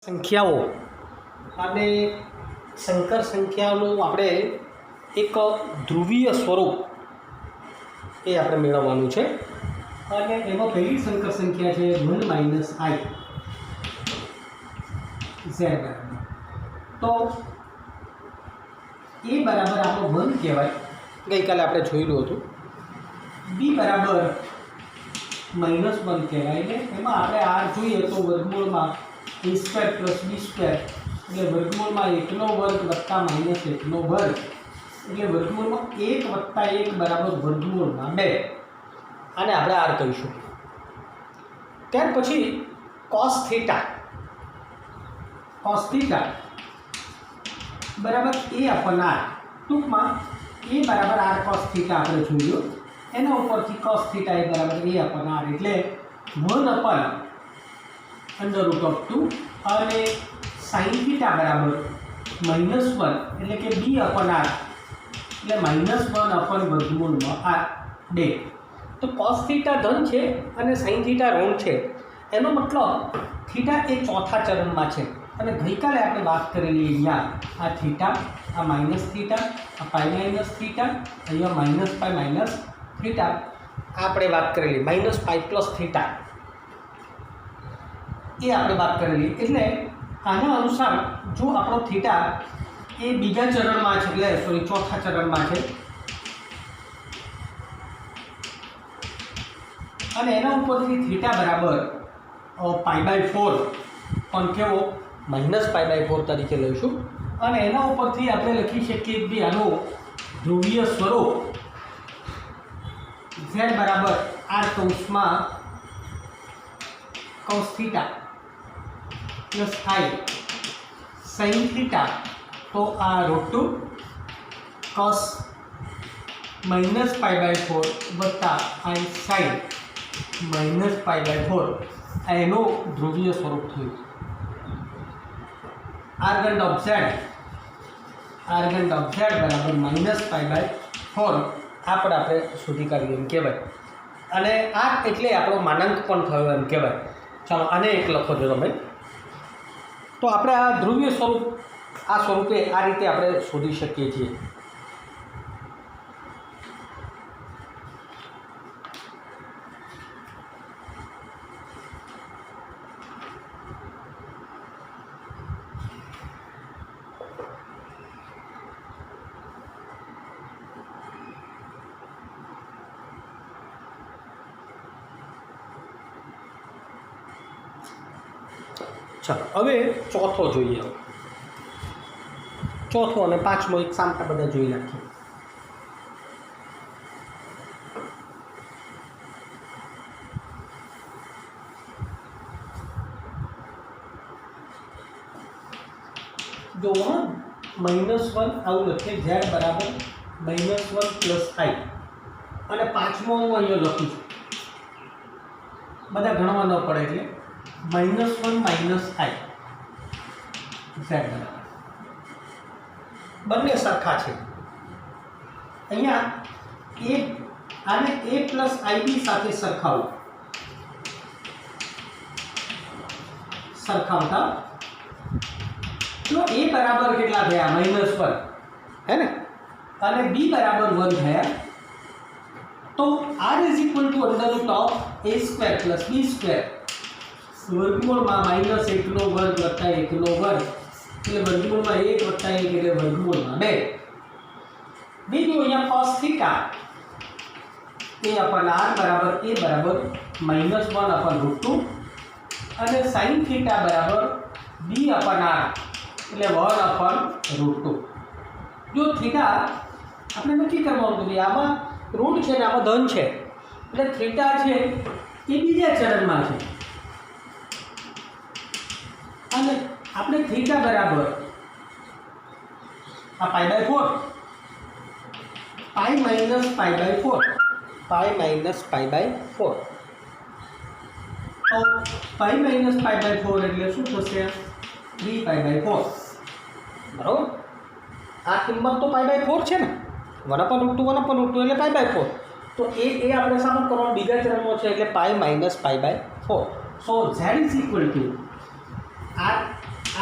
સંખ્યાઓ અને સંકર સંખ્યાઓનું આપણે એક ધ્રુવીય સ્વરૂપ એ આપણે મેળવવાનું છે અને એમાં પહેલી સંકર સંખ્યા છે 1 - i z બરાબર તો a બરાબર આપણો 1 કહેવાય ગઈકાલે આપણે જોયેલું હતું b બરાબર -1 કહેવાય ને એમાં આપણે r જોઈએ તો વર્ગમૂળમાં a² + b² એટલે વર્ગમૂળમાં 1 નો વર્ગ વત્તા -1 નો વર્ગ એટલે વર્ગમૂળમાં 1 + 1 બરાબર વર્ગમૂળમાં 2 આને આપણે r કહીશું। ત્યાર પછી cos θ બરાબર a/r ટૂંકમાં a બરાબર r cos θ આપણે જોયું એના ઉપરથી cos θ એ બરાબર a/r એટલે 1/√2 અને sin θ બરાબર -1 એટલે કે b/r એટલે -1/√2 તો cos θ ધન છે અને sin θ ઋણ છે એનો મતલબ θ એ ચોથા ચરણમાં છે અને ગઈકાલે આપણે વાત કરેલી અહીંયા આ થીટા આ માઇનસ થીટા આ પાઈ માઇનસ થીટા અહીંયા -π માઇનસ થીટા આપણે વાત કરેલી -π + થીટા એ આપણે વાત કરેલી એટલે આના અનુસાર જો આપણો થીટા એ બીજા ચરણમાં છે એટલે સોરી ચોથા ચરણમાં છે અને એના ઉપરથી થીટા બરાબર π/4 પણ કેવો -π/4 તરીકે લઈશું અને એના ઉપરથી આપણે લખી શકીએ કે આનું ધ્રુવીય સ્વરૂપ z બરાબર r કૌંસમાં cos θ + i sin θ તો આ √2 cos -π/4 વત્તા i sin -π/4 આ એનું ધ્રુવીય સ્વરૂપ થયું। આર્ગન ઓફ z બરાબર -π/4 આપણે શોધી કાઢીએ એમ કહેવાય અને આ એટલે આપણો માનાંક પણ થયો એમ કહેવાય। ચાલો આને એક લખો છો તમે તો આપણે આ ધ્રુવીય સ્વરૂપ આ સ્વરૂપે આ રીતે આપણે શોધી શકીએ છીએ। ચાલો હવે ચોથો જોઈએ ચોથો અને પાંચમો એક સામટા બધા જોઈ નાખીએ। જો -1 આવું લખીએ z બરાબર -1 + i અને પાંચમો હું અહીંયા લખું છું બધા ગણવા ન પડે એટલે -1 - i z બરાબર બંને સરખા છે અહીંયા આને a + ib સાથે સરખાવતા તો a બરાબર કેટલા થયા -1 હે ને અને b બરાબર 1 થયા તો r = √a² + b² વર્ગમૂળમાં -1 નો વર્ગ વત્તા 1 નો વર્ગ એટલે વર્ગમૂળમાં 1 વત્તા 1 એટલે વર્ગમૂળમાં 2 બીજું અહીંયા cos θ એ r બરાબર -1/√2 અને sin θ બરાબર b/r એટલે 1/√2 જો થીટા આપણે નક્કી કરવાનું છે આમાં ઋણ છે ને આમાં ધન છે એટલે થીટા છે એ બીજા ચરણમાં છે અને આપણે થીટા બરાબર આ π/4 π - π/4 તો π - π/4 એટલે શું થશે 3π/4 બરાબર આ કિંમત તો π/4 છે ને 1/√2 એટલે π/4 તો એ આપણે સાબિત કરવાનું બીજા ચરણમાં છે એટલે π - π/4 સો z = r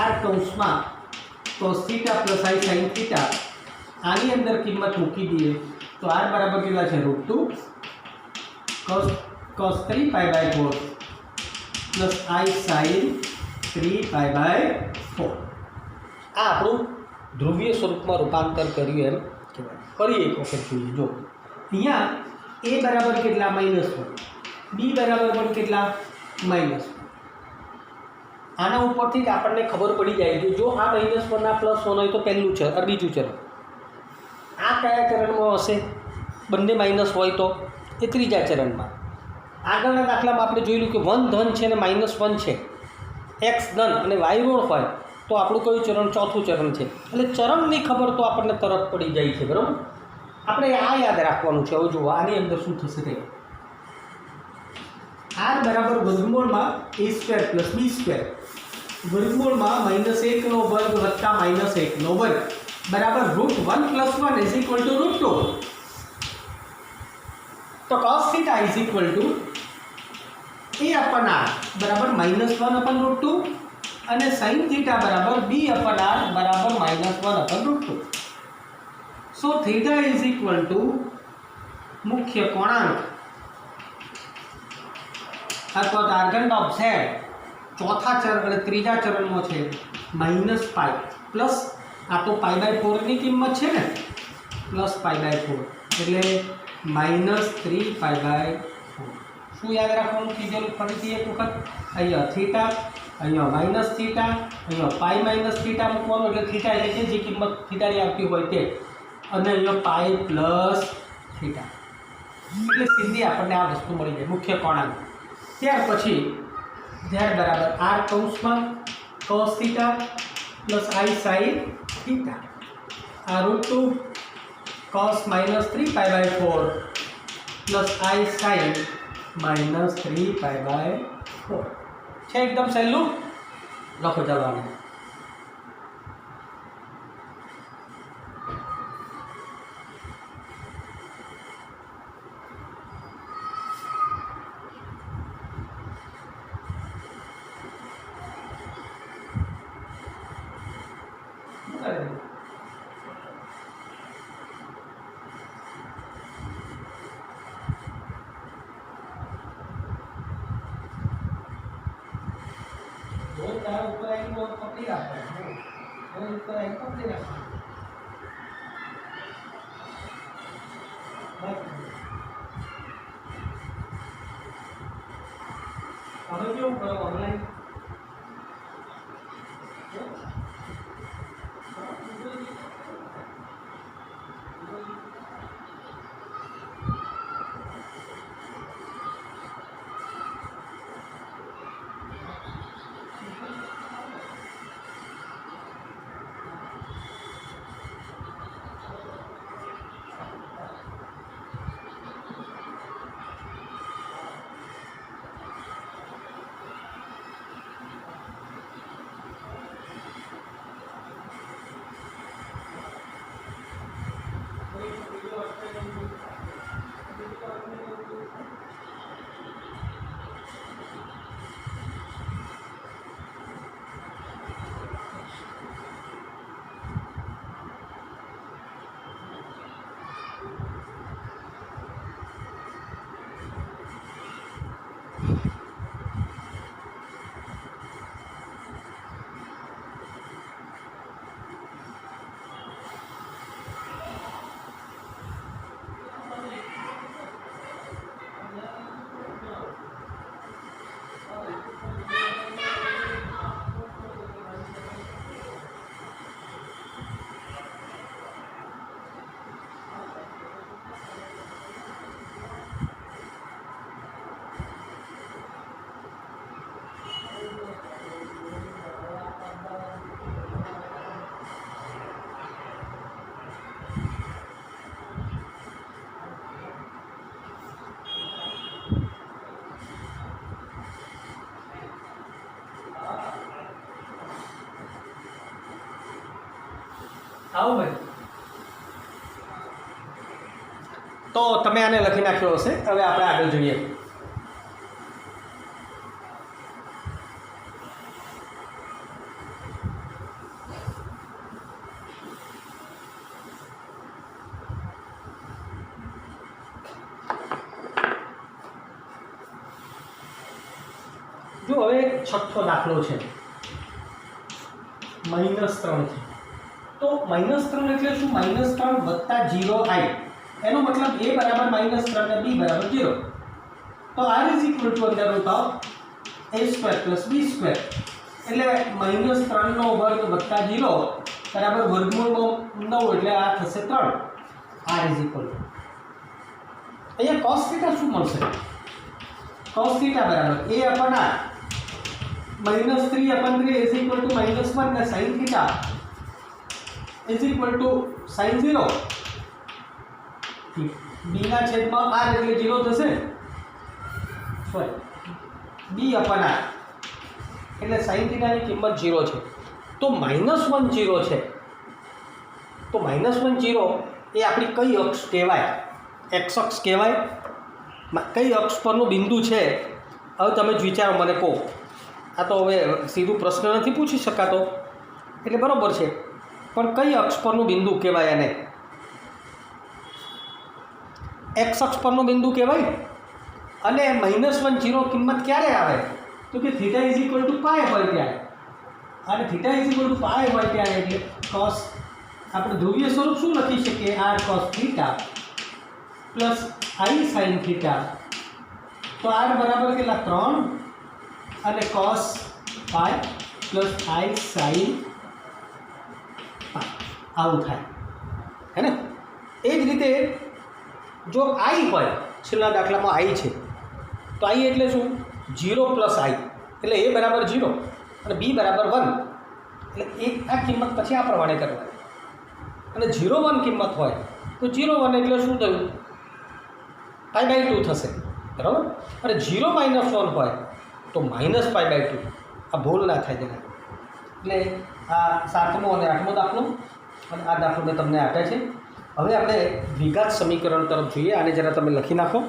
આર કૌંસમાં cos થીટા પ્લસ આઈ સાઇન થીટા આની અંદર કિંમત મૂકી દઈએ તો આર બરાબર કેટલા છે cos 3π/4 પ્લસ આઈ સાઇન 3π/4 આ આપણું ધ્રુવીય સ્વરૂપમાં રૂપાંતર કર્યું એમ કહેવાય. ફરી એક વખત જોઈએ. જો અહીંયા a બરાબર કેટલા -1, b બરાબર પણ કેટલા -1. આના ઉપરથી જ આપણને ખબર પડી જાય કે જો આ -1 ના +1 હોય તો પહેલું ચરણ, બીજું ચરણ. આ કયા ચરણમાં હશે? બંને માઇનસ હોય તો એ ત્રીજા ચરણમાં. આગળના દાખલામાં આપણે જોયેલું કે 1 ધન છે અને -1 છે, x ધન અને y ઋણ હોય તો આપણું કયું ચરણ? ચોથું ચરણ છે. એટલે ચરણની ખબર તો આપણને તરત પડી જાય છે, બરાબર. આપણે આ યાદ રાખવાનું છે. હવે જુઓ આની અંદર શું થશે તે r બરાબર વર્ગમૂળમાં a² + b², વર્ગમૂળમાં -1 નો વર્ગ વત્તા -1 નો વર્ગ બરાબર √1 + 1 √2. તો cos θ a/r બરાબર -1/√2 અને sin θ બરાબર b/r બરાબર -1/√2. સો θ મુખ્ય કોણાંક અથવા ટાર્ગેટ ઓફ z ચોથા ચરણ અને ત્રીજા ચરણમાં છે -π પ્લસ આ તો π/4 ની કિંમત છે ને, પ્લસ π/4 એટલે -3π/4. શું યાદ રાખવાનું કીધેલું ફરીથી એક વખત? અહીંયા થીટા, અહીંયા માઇનસ થીટા, અહીંયા પાઈ માઇનસ થીટા મૂકવાનું એટલે થીટા એટલે કે જે કિંમત થીટાની આવતી હોય તે, અને અહીંયા પાઈ પ્લસ થીટા એટલે સીધી આપણને આ વસ્તુ મળી જાય મુખ્ય કોણાંક. ત્યાર પછી z બરાબર r કૌંસમાં cos થીટા પ્લસ આઈ સાઇન થીટા આ √2 cos -3π/4 પ્લસ આઈ સાઇન -3π/4 છે. એકદમ સહેલું. લખો ચાલો આને. ऊपर आएगी वो पकड़ी रखा है, ऊपर आएगी पकड़ी रखा है. હવે કેવું કરો ઓનલાઈન? આવો ભાઈ. તો તમે આને લખી નાખ્યો હશે. હવે આપણે આગળ જોઈએ. જો હવે છઠ્ઠો દાખલો છે -3 છે, તો -3 એટલે શું? -3 વત્તા 0i, એનો મતલબ a બરાબર -3 અને b બરાબર 0. તો r is equal to under root of a² + b², એટલે -3 નો વર્ગ વત્તા 0 બરાબર વર્ગમૂળ 9, એટલે આ થશે 3. r ઇઝ ઇક્વલ ટુ અહીંયા cos θ શું મળશે? cos θ બરાબર a upon r -3/3 is equal to -1 અને sin θ is equal to sin 0. b ના છેદમાં r એટલે 0 થશે, સોરી b upon r એટલે sin θ ની કિંમત 0 છે. તો -1 0 છે, તો -1 0 એ આપણી કઈ અક્ષ કહેવાય? x અક્ષ કહેવાય. કઈ અક્ષ પરનું બિંદુ છે? હવે તમે જ વિચારો, મને કહો. આ તો હવે સીધું પ્રશ્ન નથી પૂછી શકાતો, એટલે બરાબર છે, પણ કઈ અક્ષ પરનું બિંદુ કહેવાય એને? x અક્ષ પરનું બિંદુ કહેવાય. અને -1 0 કિંમત ક્યારે આવે? તો કે θ = π હોય ત્યારે, અને θ = π હોય ત્યારે એટલે cos, આપણે ધ્રુવીય સ્વરૂપ શું લખી શકીએ? r cos θ plus i sin θ. તો r બરાબર કેટલા? 3 અને cos π પ્લસ i sin π, આવું થાય, હે ને? એ જ રીતે જો i હોય, છેલ્લા દાખલામાં i છે, તો i એટલે શું? 0 + i, એટલે a બરાબર 0 અને b બરાબર 1, એટલે આ કિંમત પછી આ પ્રમાણે કરવાની. અને 0 1 કિંમત હોય તો 0 1 એટલે શું થયું? π/2 થશે, બરાબર. અને 0 - 1 હોય તો -π/2. આ ભૂલ ના થાય તેના. એટલે આ 7મો અને 8મો દાખલો, અને આ દાખલો મેં તમને આપ્યા છે. હવે આપણે દ્વિઘાત સમીકરણ તરફ જોઈએ. આને જરા તમે લખી નાખો.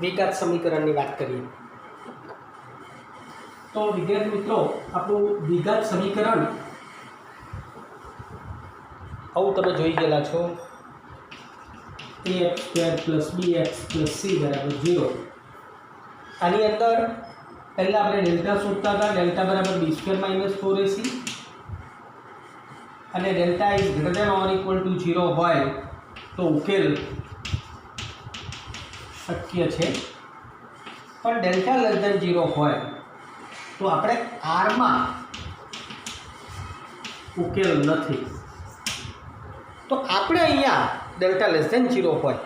દ્વિઘાત સમીકરણની વાત કરીએ તો વિદ્યાર્થી મિત્રો, આપણું દ્વિઘાત સમીકરણ આવું તમે જોઈ ગયેલા છો. ax² + bx + c = 0. આની અંદર પહેલાં આપણે ડેલ્ટા શોધતા હતા. ડેલ્ટા બરાબર b² - 4ac, અને delta is greater or equal to 0 હોય તો ઉકેલ શક્ય છે. પણ ડેલ્ટા <0 હોય તો આપણે આરમાં ઉકેલ નથી. તો આપણે અહીંયા ડેલ્ટા <0 હોય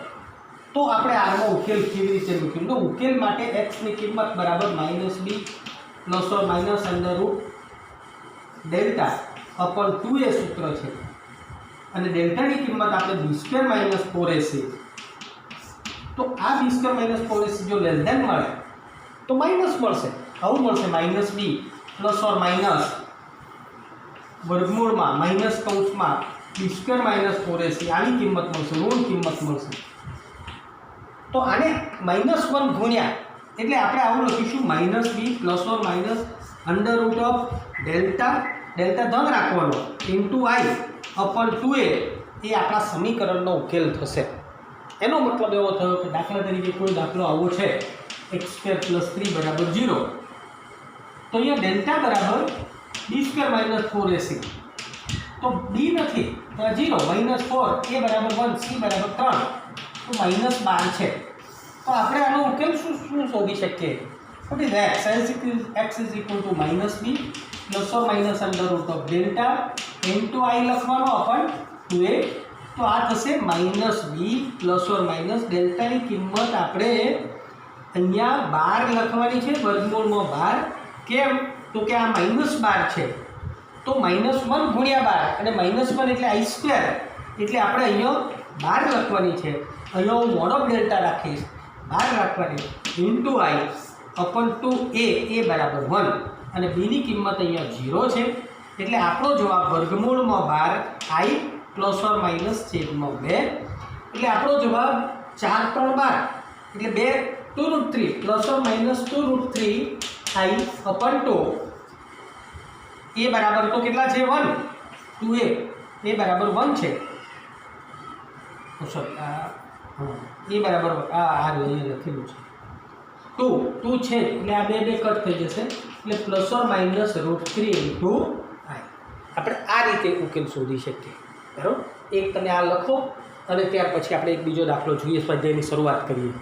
તો આપણે આરમાં ઉકેલ કેવી રીતે મૂક્યું? તો ઉકેલ માટે x ની કિંમત બરાબર -b ± √delta upon 2a સૂત્ર છે, અને ડેલ્ટાની કિંમત આપણે b² - 4ac. તો આ b² - 4ac જો લેસ ધેન મળે તો માઇનસ મળશે. આવું મળશે -b ± વર્ગમૂળમાં માઇનસ કૌંસમાં b² - 4ac, આની કિંમત મળશે, ઋણ કિંમત મળશે. તો આને -1 ગુણ્યા, એટલે આપણે આવું લખીશું -b ± √delta, ડેલ્ટા ધન રાખવાનો, * i upon 2a, એ આપણા સમીકરણનો ઉકેલ થશે. એનો મતલબ એવો થયો કે દાખલા તરીકે કોઈ દાખલો આવો છે x² + 3 = 0, તો અહીંયા ડેલ્ટા બરાબર b² - 4ac, તો b નથી તો 0, -4, a બરાબર 1, c બરાબર 3, તો -12 છે. તો આપણે આનો ઉકેલ શું શોધી શકીએ? What is x is equal to -b ± √delta * i લખવાનો upon 2a. તો આ થશે -b ± ડેલ્ટાની કિંમત આપણે અહીંયા 12 લખવાની છે, વર્ગમૂળમાં 12. કેમ? તો કે આ -12 છે, તો -1 ગુણ્યા 12, અને -1 એટલે i², એટલે આપણે અહીંયા 12 લખવાની છે. અહીંયા હું મોડ ઓફ ડેલ્ટા રાખીશ, 12 રાખવાની, * i upon 2a, a બરાબર 1. અને બીની કિંમત અહીંયા 0 છે, એટલે આપણો જવાબ વર્ગમૂળમાં 12 i પ્લસ ઓર માઇનસ છેદમાં 2, એટલે આપણો જવાબ 4 3 12 એટલે 2 2√3 પ્લસ ઓર માઇનસ 2√3 i અપન 2 એ બરાબર તો કેટલા છે 1 2a એ બરાબર 1 છે, સોરી એ બરાબર આ લખેલું છે 2 છે, એટલે આ બે કટ થઈ જશે, એટલે plus or minus √3 into i. આપણે આ રીતે ઉકેલ શોધી શકીએ. બરાબર, એક તમે આ લખો અને ત્યાર પછી આપણે એક બીજો દાખલો જોઈએ, સ્વાધ્યાયની શરૂઆત કરીએ.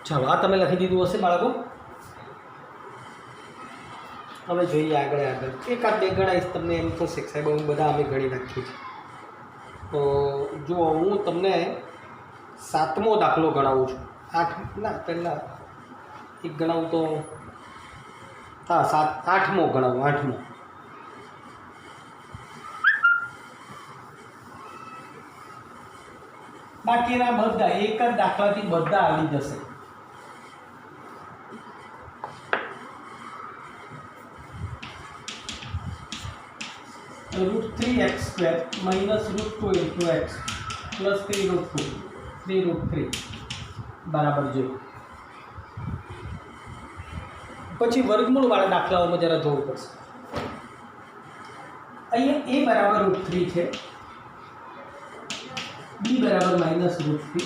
ચાલો, આ તમે લખી દીધું હશે બાળકો. હવે જોઈએ આગળ એકાદ બે ગણાઈશ, તમને એમ થશે કે સાહેબ હું બધા અમે ગણી નાખીએ છીએ. તો જો હું તમને 7મો દાખલો ગણાવું છું. 8 ના પહેલાં એક ગણાવું તો હા 8મો ગણાવું. 8મો બાકીના બધા એક જ દાખલાથી બધા આવી જશે. √3x² minus √2 into x plus 3√3 બરાબર જો. પછી વર્ગમૂળવાળા દાખલાઓમાં જરા જોવું પડશે. અહીંયા a બરાબર √3 છે, b બરાબર -√3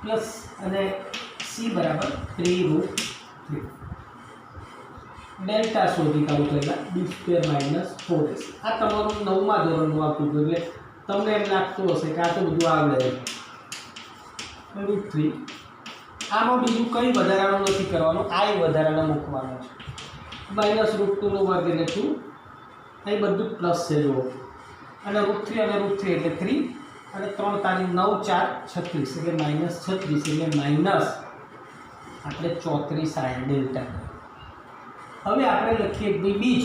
પ્લસ અને c બરાબર 3√3. ડેલ્ટા શોધી કાઢું પહેલાં b² - 4ac. આ તમારું 9મા ધોરણનું આપતું હતું, એટલે તમને એમ લાગતું હશે કે આ તો બધું આવડે. √3 આમાં બીજું કંઈ વધારાનું નથી કરવાનું, આ વધારાનો મૂકવાનો છે. -√2 નો વર્ગ એટલે 2, અહીં બધું પ્લસ છે જુઓ, અને √3 અને √3 એટલે 3, અને 3 તારીખ 9 4 36 એટલે -36 એટલે માઇનસ આપણે 34 આ ડેલ્ટા. હવે આપણે લખીએ બીજ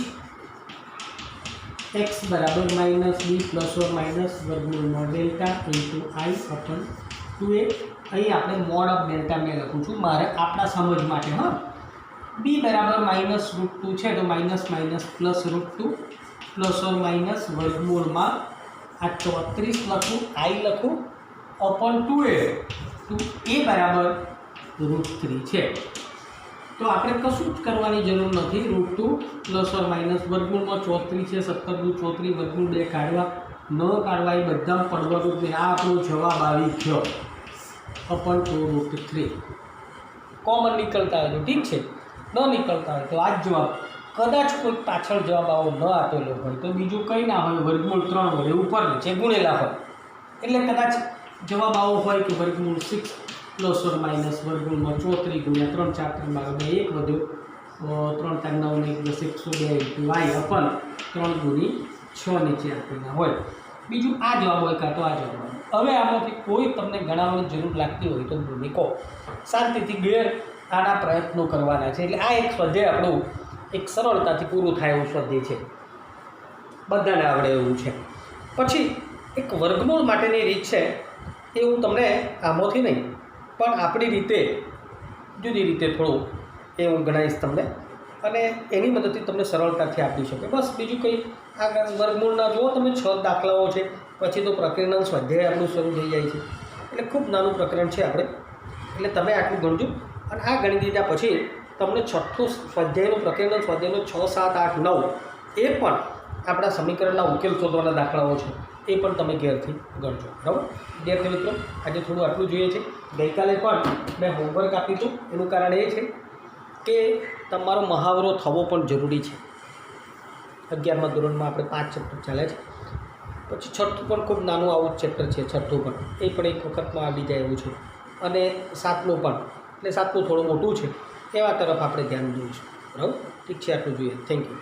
x બરાબર -b પ્લસ ઓર માઇનસ વર્ગમૂળમાં ડેલ્ટા ઇન્ટુ i અપન 2a. અહીં આપણે મોડ ઓફ ડેલ્ટા મેં લખું છું મારે આપણા સમજ માટે. હા, બી બરાબર -√2 છે તો minus minus plus √2 plus or minus વર્ગમૂળમાં આ 34 લખું આઈ લખું અપોન 2a બરાબર √3 છે. તો આપણે કશું જ કરવાની જરૂર નથી. √2 પ્લસ ઓર માઇનસ વર્ગમૂળમાં 34 છે 17 દુ 34 વર્ગમૂળ 2 કાઢવા ન કાઢવા એ બધા પડવાનું જ નહીં. આ આપણો જવાબ આવી ગયો અપોન 2√3. કોમન નીકળતા હોય તો ઠીક છે, ન નીકળતા હોય તો આ જ જવાબ. કદાચ કોઈ પાછળ જવાબ આવો ન આપેલો હોય તો બીજું કંઈ ના હોય, વર્ગમૂળ 3 વડે ઉપર નીચે ગુણેલા હોય એટલે કદાચ જવાબ આવો હોય કે વર્ગમૂળ 6 પ્લસ ઓર માઇનસ વર્ગમૂળમાં 34 ગુણ્યા 3 4 3 12 1 વધ્યો 3 4 9 1 10 102 વાય અપન 3 ગુણી 6 નીચે આપેલા હોય. બીજું આ જવાબ હોય કાં તો આ જવાબ હોય. હવે આમાંથી કોઈ તમને ગણાવવાની જરૂર લાગતી હોય તો મને કહો. શાંતિથી ગેર આના પ્રયત્નો કરવાના છે. એટલે આ એક સ્વાધ્યાય આપણું એક સરળતાથી પૂરું થાય એવું સ્વાધ્યાય છે, બધાને આવડે એવું છે. પછી એક વર્ગમૂળ માટેની રીત છે એ હું તમને આમાંથી નહીં પણ આપણી રીતે જુદી રીતે થોડું એ હું ગણાવીશ તમને, અને એની મદદથી તમને સરળતાથી આપી શકે. બસ બીજું કંઈ આ વર્ગમૂળના જુઓ તમે 6 દાખલાઓ છે, પછી તો પ્રકરણનું સ્વાધ્યાય આપણું શરૂ થઈ જાય છે. એટલે ખૂબ નાનું પ્રકરણ છે આપણે, એટલે તમે આટલું ગણજો. અને આ ગણી દીધા પછી તમને છઠ્ઠું સ્વાધ્યાયનું પ્રકરણનું સ્વાધ્યાયનું 6 7 8 9 એ પણ આપણા સમીકરણના ઉકેલ શોધવાના દાખલાઓ છે, એ પણ તમે ઘેરથી ગણજો. બરાબર વિદ્યાર્થી મિત્રો, આજે થોડું આટલું જોઈએ છે. ગઈકાલે પણ મેં હોમવર્ક આપ્યું હતું. એનું કારણ એ છે કે તમારો મહાવરો થવો પણ જરૂરી છે. 11મા ધોરણમાં આપણે 5 ચેપ્ટર ચાલે છે, પછી છઠ્ઠું પણ ખૂબ નાનું આવું ચેપ્ટર છે. છઠ્ઠું પણ એ પણ એક વખતમાં આવી જાય એવું છે, અને 7મું પણ, એટલે 7મું થોડું મોટું છે, એવા તરફ આપણે ધ્યાન દઈશું. બરાબર ઠીક છે, આટલું જોઈએ. Thank you.